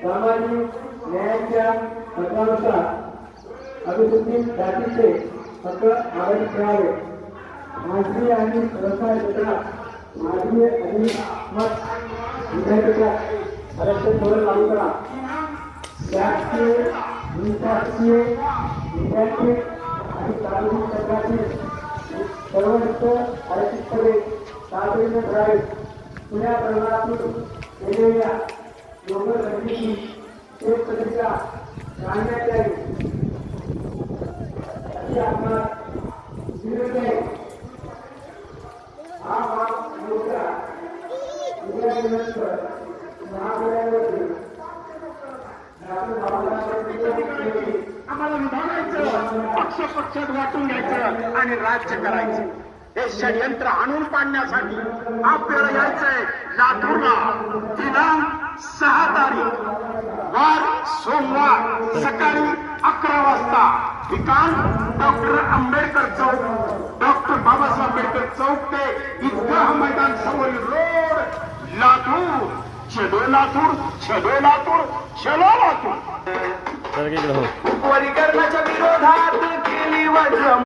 सामाजिक न्यायाच्या तत्वानुसार अनुसूचित जातीचे हक्क आरक्षित करावे. माजी आणि व्यवसाय क्षेत्रात माजी आणि विद्यापीठात आरक्षण धोरण लागू करा. शासकीय निमशासकीय विद्यापीठ आणि सार्वजनिक क्षेत्रातील सर्व रिक्त आरक्षित पदे तातडीने भरावीत. पुण्या प्रभागातून केलेल्या डोंगर गणतीची एक पत्रिका काढण्यात यावी अशी आपणास विनंती आहे. हा भाग मोठा उद्यानंतर महाविद्यालयामध्ये आम्हाला विधानाचं पक्षात वाटून घ्यायचं आणि राज्य करायचं. हे षडयंत्र आणून पाडण्यासाठी आपल्याला यायचंय लातूरला. दिनांक 6 तारीख वार सोमवार सकाळी 11 वाजता. ठिकाण डॉक्टर आंबेडकर चौक, डॉक्टर बाबासाहेब आंबेडकर चौक ते ईदगाह मैदान समोरील रोड, लातूर. चलो लातूर, चलो लातूर, चलो लातूर. तर वर्गीकरणाच्या विरोधात केली वज्र